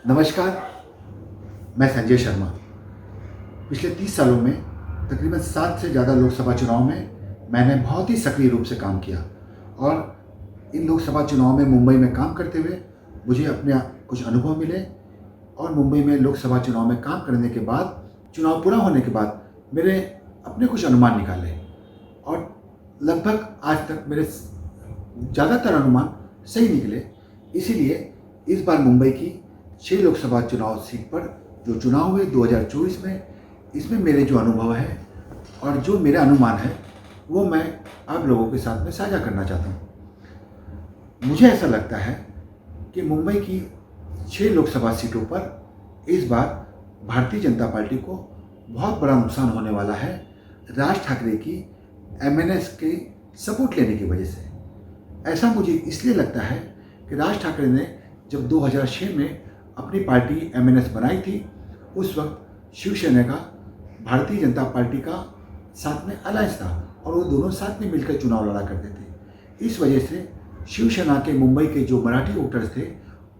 नमस्कार, मैं संजय शर्मा। पिछले 30 सालों में तकरीबन 7 से ज़्यादा लोकसभा चुनाव में मैंने बहुत ही सक्रिय रूप से काम किया और इन लोकसभा चुनाव में मुंबई में काम करते हुए मुझे अपने कुछ अनुभव मिले और मुंबई में लोकसभा चुनाव में काम करने के बाद, चुनाव पूरा होने के बाद मेरे अपने कुछ अनुमान निकाले और लगभग आज तक मेरे ज़्यादातर अनुमान सही निकले। इसीलिए इस बार मुंबई की 6 लोकसभा चुनाव सीट पर जो चुनाव हुए 2024 में, इसमें मेरे जो अनुभव है और जो मेरा अनुमान है वो मैं आप लोगों के साथ में साझा करना चाहता हूँ। मुझे ऐसा लगता है कि मुंबई की 6 लोकसभा सीटों पर इस बार भारतीय जनता पार्टी को बहुत बड़ा नुकसान होने वाला है, राज ठाकरे की एमएनएस के सपोर्ट लेने की वजह से। ऐसा मुझे इसलिए लगता है कि राज ठाकरे ने जब 2006 में अपनी पार्टी एमएनएस बनाई थी, उस वक्त शिवसेना का भारतीय जनता पार्टी का साथ में अलायंस था और वो दोनों साथ में मिलकर चुनाव लड़ा करते थे। इस वजह से शिवसेना के मुंबई के जो मराठी वोटर्स थे,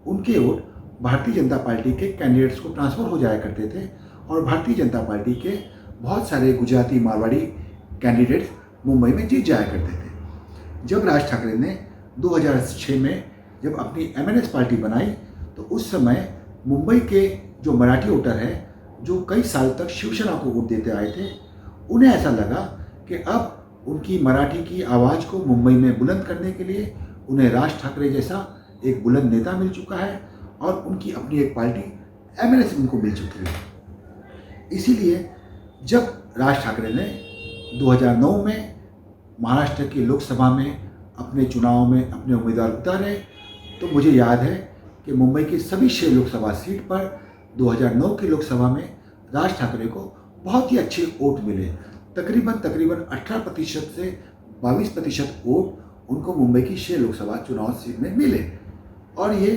उनके वोट भारतीय जनता पार्टी के कैंडिडेट्स को ट्रांसफ़र हो जाया करते थे और भारतीय जनता पार्टी के बहुत सारे गुजराती मारवाड़ी कैंडिडेट्स मुंबई में जीत जाया करते थे। जब राज ठाकरे ने 2006 में जब अपनी एमएनएस पार्टी बनाई, तो उस समय मुंबई के जो मराठी वोटर हैं, जो कई साल तक शिवसेना को वोट देते आए थे, उन्हें ऐसा लगा कि अब उनकी मराठी की आवाज़ को मुंबई में बुलंद करने के लिए उन्हें राज ठाकरे जैसा एक बुलंद नेता मिल चुका है और उनकी अपनी एक पार्टी एमएनएस उनको मिल चुकी है। इसीलिए जब राज ठाकरे ने 2009 में महाराष्ट्र की लोकसभा में अपने चुनाव में अपने उम्मीदवार उतारे, तो मुझे याद है कि मुंबई की सभी 6 लोकसभा सीट पर 2009 की लोकसभा में राज ठाकरे को बहुत ही अच्छे वोट मिले। तकरीबन 18% से 22% वोट उनको मुंबई की 6 लोकसभा चुनाव सीट में मिले और ये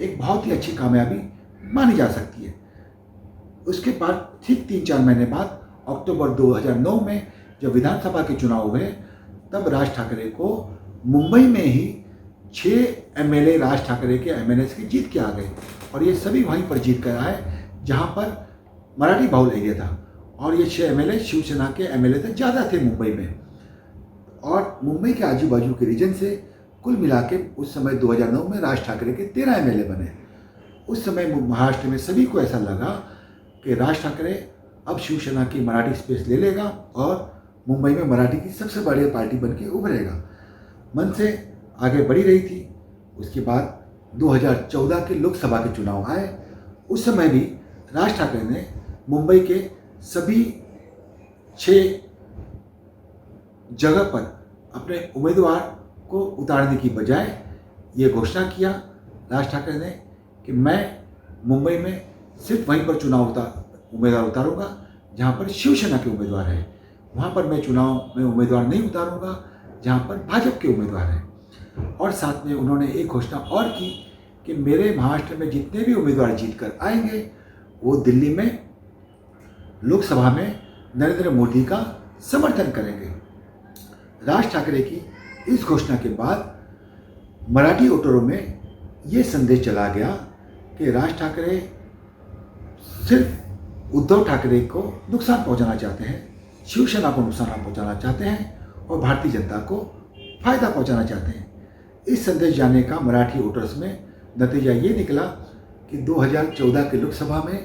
एक बहुत ही अच्छी कामयाबी मानी जा सकती है। उसके बाद ठीक 3-4 महीने बाद अक्टूबर 2009 में जब विधानसभा के चुनाव हुए, तब राज ठाकरे को मुंबई में ही 6 एमएलए राज ठाकरे के एमएनएस की जीत के आ गए और ये सभी वहीं पर जीत कर आए जहां पर मराठी बाहुल एरिया था और ये 6 एमएलए शिवसेना के एमएलए से ज़्यादा थे मुंबई में। और मुंबई के आजू बाजू के रीजन से कुल मिला के उस समय 2009 में राज ठाकरे के 13 एमएलए बने। उस समय महाराष्ट्र में सभी को ऐसा लगा कि राज ठाकरे अब शिवसेना की मराठी स्पेस ले लेगा और मुंबई में मराठी की सबसे बड़ी पार्टी बन के उभरेगा। मन से आगे बढ़ी रही थी। उसके बाद 2014 के लोकसभा के चुनाव आए। उस समय भी राज ठाकरे ने मुंबई के सभी 6 जगह पर अपने उम्मीदवार को उतारने की बजाय ये घोषणा किया राज ठाकरे ने कि मैं मुंबई में सिर्फ वहीं पर उम्मीदवार उतारूंगा जहां पर शिवसेना के उम्मीदवार हैं। वहां पर मैं चुनाव में उम्मीदवार नहीं उतारूंगा जहां पर भाजपा के उम्मीदवार हैं। और साथ में उन्होंने एक घोषणा और की कि मेरे महाराष्ट्र में जितने भी उम्मीदवार जीत कर आएंगे, वो दिल्ली में लोकसभा में नरेंद्र मोदी का समर्थन करेंगे। राज ठाकरे की इस घोषणा के बाद मराठी वोटरों में ये संदेश चला गया कि राज ठाकरे सिर्फ उद्धव ठाकरे को नुकसान पहुंचाना चाहते हैं, शिवसेना को नुकसान पहुंचाना चाहते हैं और भारतीय जनता को फायदा पहुंचाना चाहते हैं। इस संदेश जाने का मराठी वोटर्स में नतीजा ये निकला कि 2014 के लोकसभा में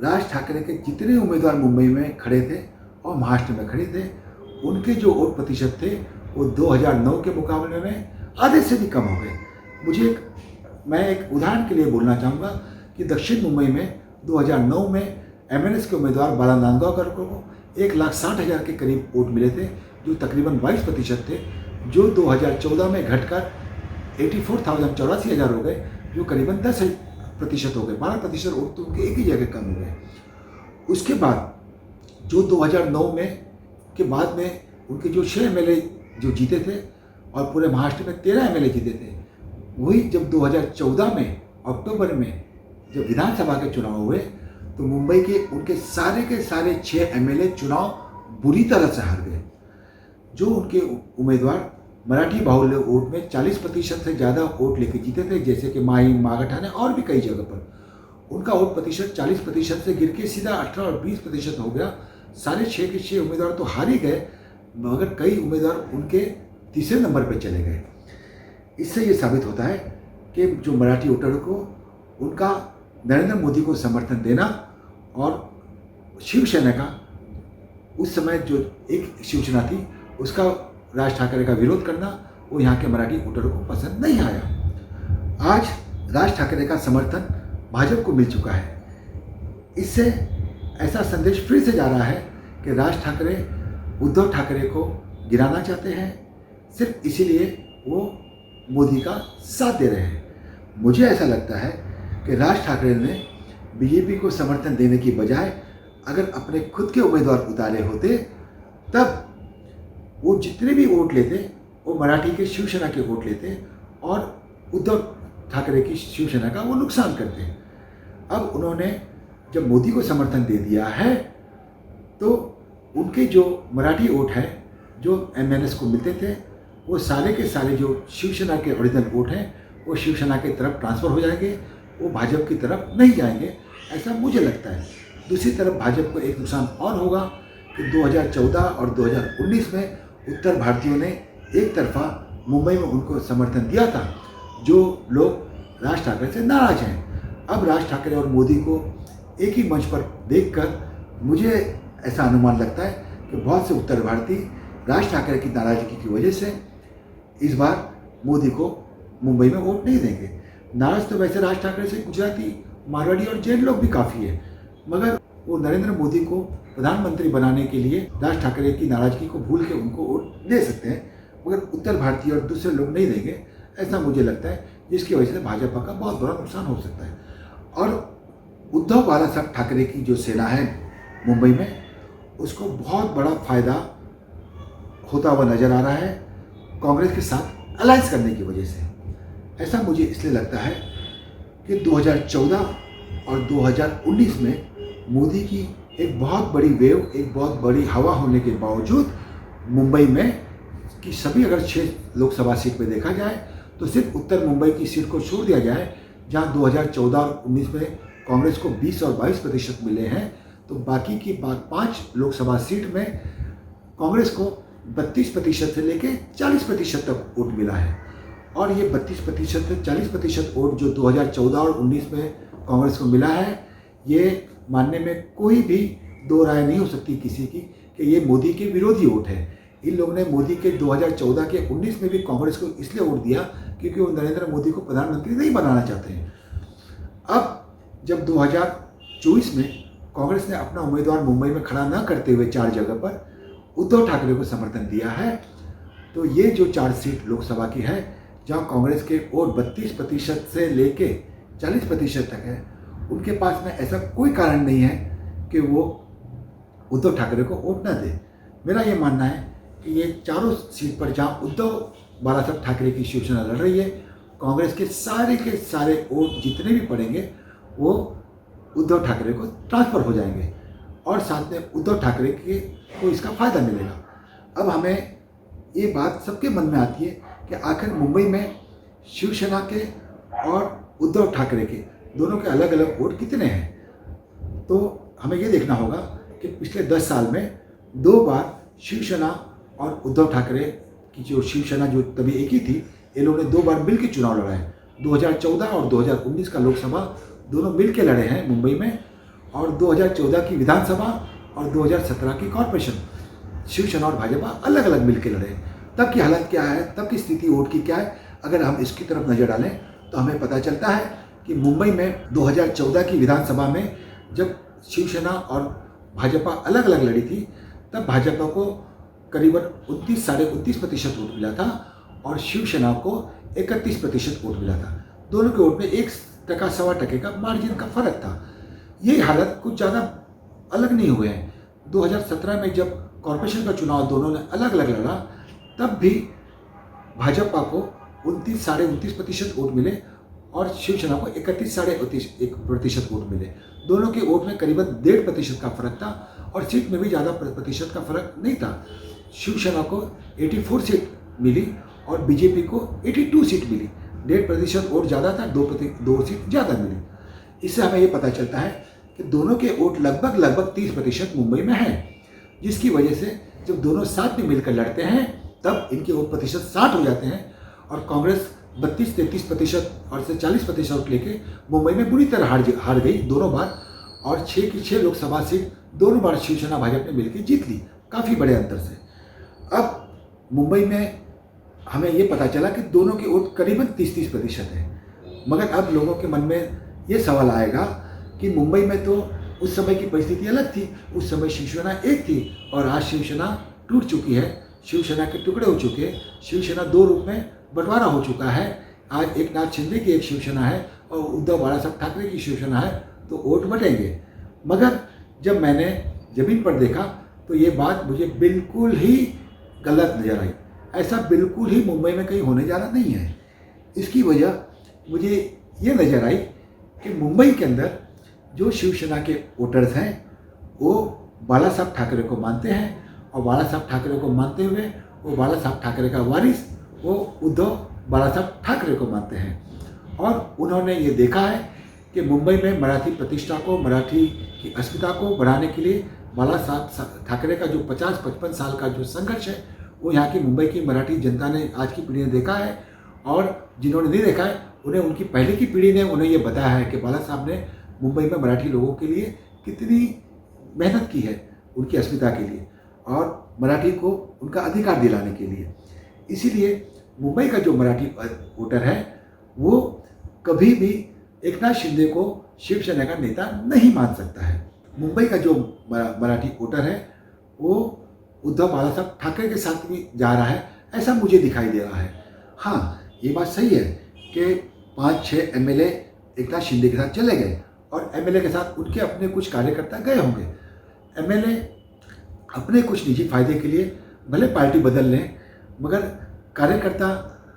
राज ठाकरे के जितने उम्मीदवार मुंबई में खड़े थे और महाराष्ट्र में खड़े थे, उनके जो वोट प्रतिशत थे वो 2009 के मुकाबले में आधे से भी कम हो गए। मैं एक उदाहरण के लिए बोलना चाहूँगा कि दक्षिण मुंबई में 2009 में एमएनएस के उम्मीदवार बाला नांदगांवकर को 1,60,000 के करीब वोट मिले थे, जो तकरीबन 22% थे, जो 2014 में घटकर 84,000 हो गए, जो करीबन 10% हो गए। 12% वोट तो उनके एक ही जगह कम हो गए। उसके बाद जो 2009 में के बाद में उनके जो 6 एमएलए जो जीते थे और पूरे महाराष्ट्र में 13 एमएलए जीते थे, वही जब 2014 में अक्टूबर में जब विधानसभा के चुनाव हुए, तो मुंबई के उनके सारे 6 एमएलए चुनाव बुरी तरह से हार गए। जो उनके उम्मीदवार मराठी बाहुल्य वोट में 40% से ज़्यादा वोट लेके जीते थे, जैसे कि माही, मागाठाणे और भी कई जगह पर उनका वोट प्रतिशत 40% से गिर के सीधा 18 और 20% हो गया। सारे 6 के 6 उम्मीदवार तो हार ही गए, मगर कई उम्मीदवार उनके तीसरे नंबर पर चले गए। इससे ये साबित होता है कि जो मराठी वोटरों को उनका नरेंद्र मोदी को समर्थन देना और शिवसेना का उस समय जो एक शिवसेना थी उसका राज ठाकरे का विरोध करना, वो यहाँ के मराठी वोटरों को पसंद नहीं आया। आज राज ठाकरे का समर्थन भाजपा को मिल चुका है। इससे ऐसा संदेश फिर से जा रहा है कि राज ठाकरे उद्धव ठाकरे को गिराना चाहते हैं, सिर्फ इसीलिए वो मोदी का साथ दे रहे हैं। मुझे ऐसा लगता है कि राज ठाकरे ने बीजेपी को समर्थन देने की बजाय अगर अपने खुद के उम्मीदवार उतारे होते, तब वो जितने भी वोट लेते वो मराठी के शिवसेना के वोट लेते और उद्धव ठाकरे की शिवसेना का वो नुकसान करते। अब उन्होंने जब मोदी को समर्थन दे दिया है तो उनके जो मराठी वोट है जो एमएनएस को मिलते थे, वो सारे के सारे जो शिवसेना के ओरिजिनल वोट हैं वो शिवसेना की तरफ ट्रांसफ़र हो जाएंगे, वो भाजपा की तरफ नहीं जाएंगे, ऐसा मुझे लगता है। दूसरी तरफ भाजपा को एक नुकसान और होगा कि 2014 और 2019 में उत्तर भारतीयों ने एक तरफा मुंबई में उनको समर्थन दिया था, जो लोग राज ठाकरे से नाराज हैं। अब राज ठाकरे और मोदी को एक ही मंच पर देखकर मुझे ऐसा अनुमान लगता है कि बहुत से उत्तर भारतीय राज ठाकरे की नाराजगी की वजह से इस बार मोदी को मुंबई में वोट नहीं देंगे। नाराज तो वैसे राज ठाकरे से गुजराती, मारवाड़ी और जैन लोग भी काफ़ी है, मगर वो नरेंद्र मोदी को प्रधानमंत्री बनाने के लिए राज ठाकरे की नाराजगी को भूल के उनको वोट दे सकते हैं, मगर उत्तर भारतीय और दूसरे लोग नहीं देंगे, ऐसा मुझे लगता है, जिसकी वजह से भाजपा का बहुत बड़ा नुकसान हो सकता है। और उद्धव बालासाहेब ठाकरे की जो सेना है मुंबई में, उसको बहुत बड़ा फायदा होता हुआ नजर आ रहा है कांग्रेस के साथ अलायंस करने की वजह से। ऐसा मुझे इसलिए लगता है कि 2014 और 2019 में मोदी की एक बहुत बड़ी वेव, एक बहुत बड़ी हवा होने के बावजूद मुंबई में कि सभी अगर 6 लोकसभा सीट में देखा जाए तो सिर्फ उत्तर मुंबई की सीट को छोड़ दिया जाए, जहां 2014 और 19 में कांग्रेस को 20 और 22% मिले हैं, तो बाकी की 5 लोकसभा सीट में कांग्रेस को 32% से लेकर 40% तक वोट मिला है। और ये 32% से 40% वोट जो 2014 और 19 में कांग्रेस को मिला है, ये मानने में कोई भी दो राय नहीं हो सकती किसी की कि ये मोदी के विरोधी वोट है। इन लोगों ने मोदी के 2014 के 19 में भी कांग्रेस को इसलिए वोट दिया क्योंकि वो नरेंद्र मोदी को प्रधानमंत्री नहीं बनाना चाहते हैं। अब जब 2024 में कांग्रेस ने अपना उम्मीदवार मुंबई में खड़ा न करते हुए 4 जगह पर उद्धव ठाकरे को समर्थन दिया है, तो ये जो 4 सीट लोकसभा की है जहां कांग्रेस के वोट 32% से लेके 40% तक है, उनके पास में ऐसा कोई कारण नहीं है कि वो उद्धव ठाकरे को वोट न दे। मेरा ये मानना है कि ये चारों सीट पर जहां उद्धव बालासाहेब ठाकरे की शिवसेना लड़ रही है, कांग्रेस के सारे वोट जितने भी पड़ेंगे वो उद्धव ठाकरे को ट्रांसफ़र हो जाएंगे और साथ में उद्धव ठाकरे को इसका फ़ायदा मिलेगा। अब हमें ये बात सबके मन में आती है कि आखिर मुंबई में शिवसेना के और उद्धव ठाकरे के दोनों के अलग अलग वोट कितने हैं। तो हमें ये देखना होगा कि पिछले 10 साल में 2 बार शिवसेना और उद्धव ठाकरे की जो शिवसेना जो तभी एक ही थी, ये लोगों ने 2 बार मिल के चुनाव लड़ा है। 2014 और 2019 का लोकसभा दोनों मिल के लड़े हैं मुंबई में, और 2014 की विधानसभा और 2017 की कॉरपोरेशन शिवसेना और भाजपा अलग अलग मिल के लड़े। तब की हालत क्या है, तब की स्थिति वोट की क्या है, अगर हम इसकी तरफ नज़र डालें तो हमें पता चलता है कि मुंबई में 2014 की विधानसभा में जब शिवसेना और भाजपा अलग अलग लड़ी थी, तब भाजपा को करीबन 29-29.5% वोट मिला था और शिवसेना को 31% वोट मिला था। दोनों के वोट में 1% सवा टके का मार्जिन का फर्क था। ये हालत कुछ ज़्यादा अलग नहीं हुए हैं। 2017 में जब कॉरपोरेशन का चुनाव दोनों ने अलग अलग लड़ा, तब भी भाजपा को 29-29.5% वोट मिले और शिवसेना को 31-31.5% वोट मिले। दोनों के वोट में करीबन 1.5% का फर्क था और सीट में भी ज़्यादा प्रतिशत का फर्क नहीं था। शिवसेना को 84 सीट मिली और बीजेपी को 82 सीट मिली। 1.5% वोट ज़्यादा था, 2 सीट ज़्यादा मिली। इससे हमें ये पता चलता है कि दोनों के वोट लगभग 30% मुंबई में है, जिसकी वजह से जब दोनों साथ में मिलकर लड़ते हैं तब इनके वोट प्रतिशत 60 हो जाते हैं और कांग्रेस 32-33% और से 40% वोट लेके मुंबई में बुरी तरह हार गई दोनों बार, और 6 की 6 लोकसभा सीट दोनों बार शिवसेना भाजपा ने मिलकर जीत ली काफ़ी बड़े अंतर से। अब मुंबई में हमें ये पता चला कि दोनों के वोट करीबन 30-30% है, मगर अब लोगों के मन में ये सवाल आएगा कि मुंबई में तो उस समय की परिस्थिति अलग थी। उस समय शिवसेना एक थी और आज शिवसेना टूट चुकी है, शिवसेना के टुकड़े हो चुके हैं, शिवसेना 2 रूप में बंटवारा हो चुका है। आज एकनाथ शिंदे की एक शिवसेना है और उद्धव बालासाहब ठाकरे की शिवसेना है, तो वोट बटेंगे। मगर जब मैंने ज़मीन पर देखा तो ये बात मुझे बिल्कुल ही गलत नज़र आई। ऐसा बिल्कुल ही मुंबई में कहीं होने जा रहा नहीं है। इसकी वजह मुझे ये नज़र आई कि मुंबई के अंदर जो शिवसेना के वोटर्स हैं वो बाला साहब ठाकरे को मानते हैं, और बाला साहब ठाकरे को मानते हुए वो बाला साहब ठाकरे का वारिस वो उद्धव बाला साहब ठाकरे को मानते हैं। और उन्होंने ये देखा है कि मुंबई में मराठी प्रतिष्ठा को, मराठी की अस्मिता को बढ़ाने के लिए बाला साहब ठाकरे का जो 50-55 साल का जो संघर्ष है वो यहाँ की मुंबई की मराठी जनता ने, आज की पीढ़ी ने देखा है। और जिन्होंने नहीं देखा है उन्हें उनकी पहले की पीढ़ी ने उन्हें ये बताया है कि बाला साहब ने मुंबई में मराठी लोगों के लिए कितनी मेहनत की है उनकी अस्मिता के लिए और मराठी को उनका अधिकार दिलाने के लिए। इसीलिए मुंबई का जो मराठी वोटर है वो कभी भी एकनाथ शिंदे को शिवसेना का नेता नहीं मान सकता है। मुंबई का जो मराठी वोटर है वो उद्धव बाला साहब ठाकरे के साथ भी जा रहा है, ऐसा मुझे दिखाई दे रहा है। हाँ, ये बात सही है कि 5-6 एमएलए एकनाथ शिंदे के साथ चले गए और एमएलए के साथ उनके अपने कुछ कार्यकर्ता गए होंगे। एमएलए अपने कुछ निजी फायदे के लिए भले पार्टी बदल लें, मगर कार्यकर्ता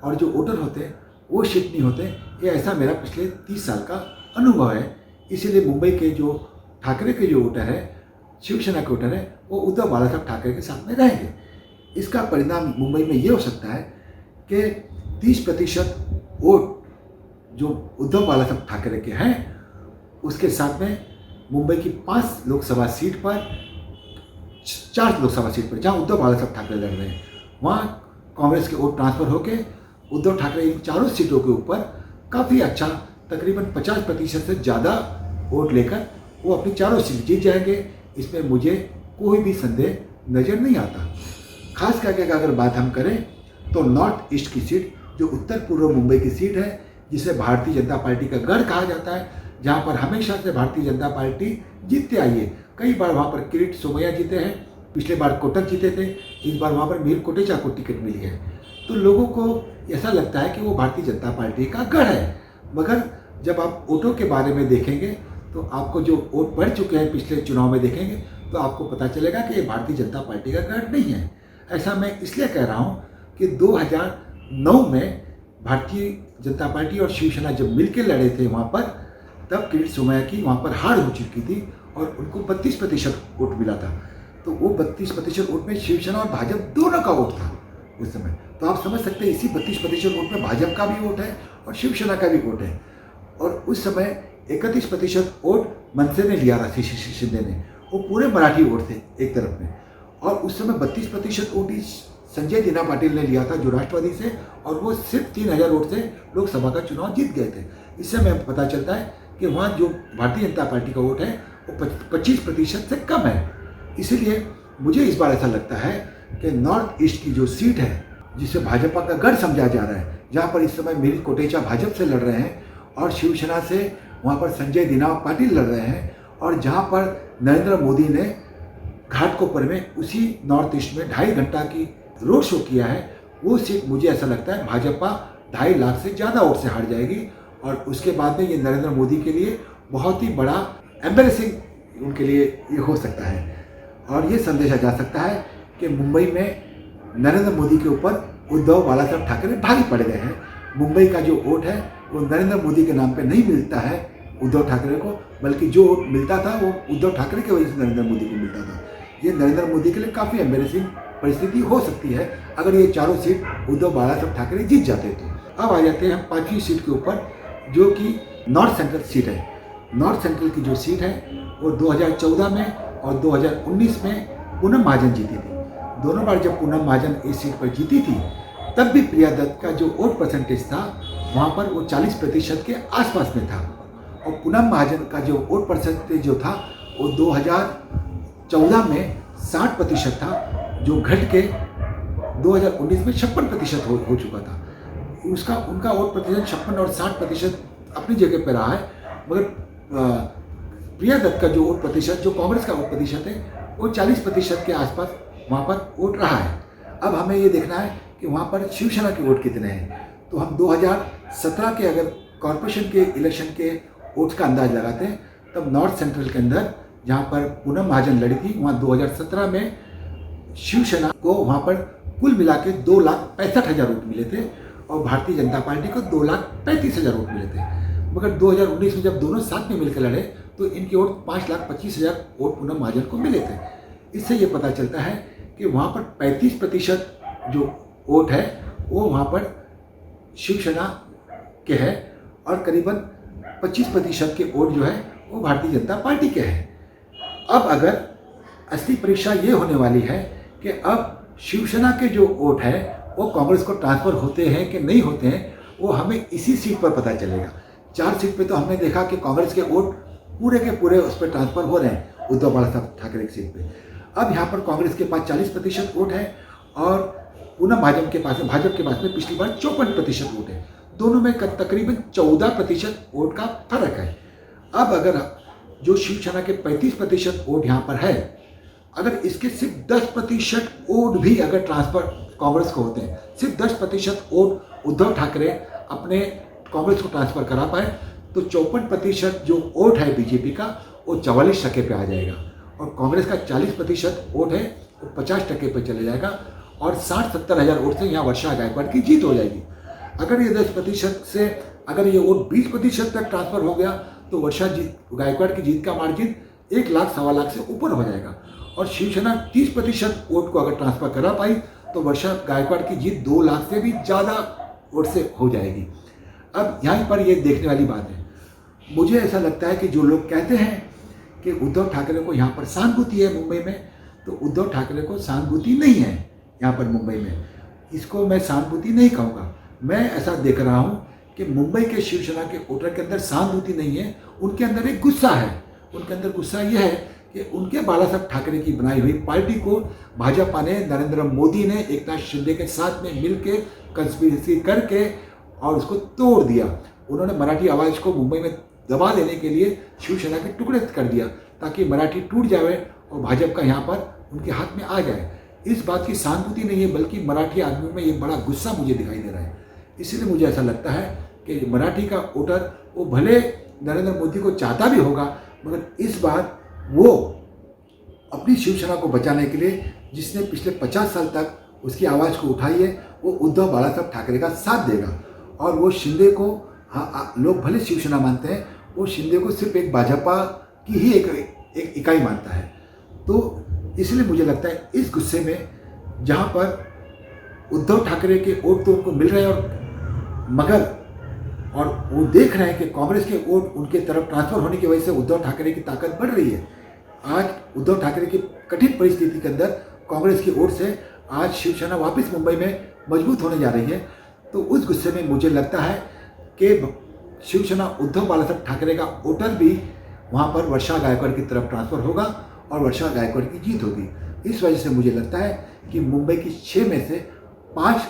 और जो वोटर होते हैं वो शिफ्ट नहीं होते। ये ऐसा मेरा पिछले 30 साल का अनुभव है। इसीलिए मुंबई के जो ठाकरे के जो वोटर है, शिवसेना के वोटर है, वो उद्धव बाला साहब ठाकरे के साथ में रहेंगे। इसका परिणाम मुंबई में ये हो सकता है कि 30% वोट जो उद्धव बाला साहब ठाकरे के हैं उसके साथ में मुंबई की 5 लोकसभा सीट पर, 4 लोकसभा सीट पर जहाँ उद्धव बाला साहब ठाकरे लड़ रहे हैं वहाँ कांग्रेस के वोट ट्रांसफ़र होकर उद्धव ठाकरे इन चारों सीटों के ऊपर काफ़ी अच्छा, तकरीबन 50% से ज़्यादा वोट लेकर वो अपनी चारों सीट जीत जाएंगे। इसमें मुझे कोई भी संदेह नज़र नहीं आता। खास करके अगर बात हम करें तो नॉर्थ ईस्ट की सीट जो उत्तर पूर्व मुंबई की सीट है, जिसे भारतीय जनता पार्टी का गढ़ कहा जाता है, जहाँ पर हमेशा से भारतीय जनता पार्टी जीतते आई है। कई बार वहाँ पर किरीट सोमैया जीते हैं, पिछले बार कोटक जीते थे, इस बार वहाँ पर मीर कोटेचा को टिकट मिली है। तो लोगों को ऐसा लगता है कि वो भारतीय जनता पार्टी का गढ़ है। मगर जब आप वोटों के बारे में देखेंगे तो आपको जो वोट बढ़ चुके हैं पिछले चुनाव में देखेंगे तो आपको पता चलेगा कि ये भारतीय जनता पार्टी का गढ़ नहीं है। ऐसा मैं इसलिए कह रहा हूँ कि 2009 में भारतीय जनता पार्टी और शिवसेना जब मिलकर लड़े थे वहाँ पर, तब किरीट सोमैया की वहाँ पर हार हो चुकी थी और उनको 32% वोट मिला था। तो वो 32% वोट में शिवसेना और भाजपा दोनों का वोट था उस समय। तो आप समझ सकते हैं इसी 32% वोट में भाजपा का भी वोट है और शिवसेना का भी वोट है। और उस समय 31% वोट मनसे ने लिया था, शिंदे ने, वो पूरे मराठी वोट थे एक तरफ में। और उस समय 32% वोट संजय दीना पाटिल ने लिया था जो राष्ट्रवादी से, और वो सिर्फ 3000 वोट से लोकसभा का चुनाव जीत गए थे। इससे हमें पता चलता है कि वहाँ जो भारतीय जनता पार्टी का वोट है वो 25% से कम है। इसीलिए मुझे इस बार ऐसा लगता है कि नॉर्थ ईस्ट की जो सीट है जिसे भाजपा का गढ़ समझा जा रहा है, जहाँ पर इस समय मीर कोटेचा भाजपा से लड़ रहे हैं और शिवसेना से वहाँ पर संजय दीना पाटिल लड़ रहे हैं, और जहाँ पर नरेंद्र मोदी ने घाटकोपर में उसी नॉर्थ ईस्ट में 2.5 घंटा की रोड शो किया है, वो सीट मुझे ऐसा लगता है भाजपा 2.5 लाख से ज़्यादा वोट से हार जाएगी। और उसके बाद में ये नरेंद्र मोदी के लिए बहुत ही बड़ा एम्बेरसिंग उनके लिए ये हो सकता है। और ये संदेशा जा सकता है कि मुंबई में नरेंद्र मोदी के ऊपर उद्धव बाला साहब ठाकरे भारी पड़ गए हैं। मुंबई का जो वोट है वो नरेंद्र मोदी के नाम पे नहीं मिलता है उद्धव ठाकरे को, बल्कि जो मिलता था वो उद्धव ठाकरे की वजह से नरेंद्र मोदी को मिलता था। ये नरेंद्र मोदी के लिए काफ़ी एम्बेरसिंग परिस्थिति हो सकती है अगर ये चारों सीट उद्धव बाळासाहेब ठाकरे जीत जाते तो। अब आ जाते हैं हम 5वीं सीट के ऊपर, जो कि नॉर्थ सेंट्रल सीट है। नॉर्थ सेंट्रल की जो सीट है वो 2014 में और 2019 में पूनम महाजन जीती थी। दोनों बार जब पूनम महाजन इस सीट पर जीती थी तब भी प्रिया दत्त का जो वोट परसेंटेज था वहाँ पर वो 40% के आसपास में था, और पूनम महाजन का जो वोट परसेंटेज जो था वो 2014 में 60% था, जो घट के 2019 में 56% हो चुका था। उनका वोट प्रतिशत 56 और 60% अपनी जगह पर रहा है, मगर प्रिया दत्त का जो वोट प्रतिशत, जो कांग्रेस का वोट प्रतिशत है, वो 40% के आसपास वहाँ पर वोट रहा है। अब हमें ये देखना है कि वहाँ पर शिवसेना के वोट कितने हैं। तो हम 2017 के अगर कॉरपोरेशन के इलेक्शन के वोट्स का अंदाज लगाते हैं तब नॉर्थ सेंट्रल के अंदर जहाँ पर पूनम महाजन लड़ी थी वहाँ 2017 में शिवसेना को वहाँ पर कुल मिला के 2,65,000 वोट मिले थे और भारतीय जनता पार्टी को 2,35,000 वोट मिले थे। मगर 2019 में जब दोनों साथ में मिलकर लड़े तो इनके वोट 5,25,000 वोट पूनम महाजन को मिले थे। इससे ये पता चलता है कि वहाँ पर 35% जो वोट है वो वहाँ पर शिवसेना के है और करीबन 25% के वोट जो है वो भारतीय जनता पार्टी के हैं। अब अगर असली परीक्षा ये होने वाली है कि अब शिवसेना के जो वोट है वो कांग्रेस को ट्रांसफ़र होते हैं कि नहीं होते हैं, वो हमें इसी सीट पर पता चलेगा। 4 सीट पे तो हमने देखा कि कांग्रेस के वोट पूरे के पूरे उस पर ट्रांसफ़र हो रहे हैं उद्धव बाळासाहेब ठाकरे की सीट पे। अब यहाँ पर कांग्रेस के पास 40% वोट है और पूनम महाजन के पास, भाजपा के पास में पिछली बार 54% वोट है। दोनों में तकरीबन 14% वोट का फर्क है। अब अगर जो शिवसेना के 35% वोट यहाँ पर है, अगर इसके सिर्फ 10% वोट भी अगर ट्रांसफर कांग्रेस को होते हैं, सिर्फ 10% वोट उद्धव ठाकरे अपने कांग्रेस को ट्रांसफर करा पाए तो 54% जो वोट है बीजेपी का वो 44% पे आ जाएगा और कांग्रेस का 40% वोट है वो 50% पे चले जाएगा और 60-70 हज़ार वोट से यहाँ वर्षा गायकवाड़ की जीत हो जाएगी। अगर ये 10% से अगर ये वोट 20% तक ट्रांसफर हो गया तो वर्षा गायकवाड़ की जीत का मार्जिन 1 लाख 1.25 लाख से ऊपर हो जाएगा और शिवसेना 30% वोट को अगर ट्रांसफर करा पाई तो वर्षा गायकवाड़ की जीत 2 लाख से भी ज़्यादा वोट से हो जाएगी। अब यहाँ पर ये देखने वाली बात है, मुझे ऐसा लगता है कि जो लोग कहते हैं कि उद्धव ठाकरे को यहाँ पर सहानुभूति है मुंबई में, तो उद्धव ठाकरे को सहानुभूति नहीं है यहाँ पर मुंबई में। इसको मैं सहानुभूति नहीं कहूँगा, मैं ऐसा देख रहा हूँ कि मुंबई के शिवसेना के वोटर के अंदर सहानुभूति नहीं है, उनके अंदर एक गुस्सा है। उनके अंदर गुस्सा यह है कि उनके बाळासाहेब ठाकरे की बनाई हुई पार्टी को भाजपा ने, नरेंद्र मोदी ने एकनाथ शिंदे के साथ में मिलके कंस्पिरेसी करके और उसको तोड़ दिया। उन्होंने मराठी आवाज़ को मुंबई में दबा देने के लिए शिवसेना के टुकड़े कर दिया ताकि मराठी टूट जाए और भाजपा का यहाँ पर उनके हाथ में आ जाए। इस बात की सहानुभूति नहीं है बल्कि मराठी आदमियों में ये बड़ा गुस्सा मुझे दिखाई दे रहा है। इसलिए मुझे ऐसा लगता है कि मराठी का वोटर वो भले नरेंद्र मोदी को चाहता भी होगा मगर इस बार वो अपनी शिवसेना को बचाने के लिए जिसने पिछले 50 साल तक उसकी आवाज़ को उठाई है वो उद्धव बाळासाहेब ठाकरे का साथ देगा और वो शिंदे को, हाँ लोग भले शिवसेना मानते हैं, वो शिंदे को सिर्फ एक भाजपा की ही एक इकाई मानता है। तो इसलिए मुझे लगता है इस गुस्से में जहाँ पर उद्धव ठाकरे के वोट तो उनको मिल रहे हैं और वो देख रहे हैं कि कांग्रेस के वोट उनके तरफ ट्रांसफर होने की वजह से उद्धव ठाकरे की ताकत बढ़ रही है। आज उद्धव ठाकरे की कठिन परिस्थिति के अंदर कांग्रेस के वोट से आज शिवसेना वापस मुंबई में मजबूत होने जा रही है। तो उस गुस्से में मुझे लगता है कि शिवसेना उद्धव बाळासाहेब ठाकरे का वोटर भी वहाँ पर वर्षा गायकवाड़ की तरफ ट्रांसफ़र होगा और वर्षा गायकवाड़ की जीत होगी। इस वजह से मुझे लगता है कि मुंबई की 6 में से 5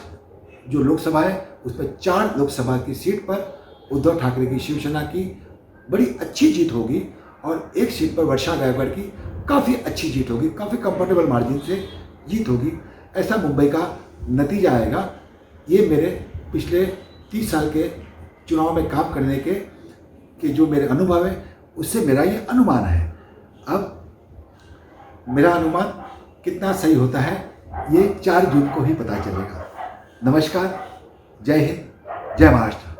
जो लोकसभा है उसमें 4 लोकसभा की सीट पर उद्धव ठाकरे की शिवसेना की बड़ी अच्छी जीत होगी और एक सीट पर वर्षा गायकवाड़ की काफ़ी अच्छी जीत होगी, काफ़ी कंफर्टेबल मार्जिन से जीत होगी। ऐसा मुंबई का नतीजा आएगा। ये मेरे पिछले 30 साल के चुनाव में काम करने के जो मेरे अनुभव है उससे मेरा ये अनुमान है। अब मेरा अनुमान कितना सही होता है ये 4 जून को ही पता चलेगा। नमस्कार, जय हिंद, जय महाराष्ट्र।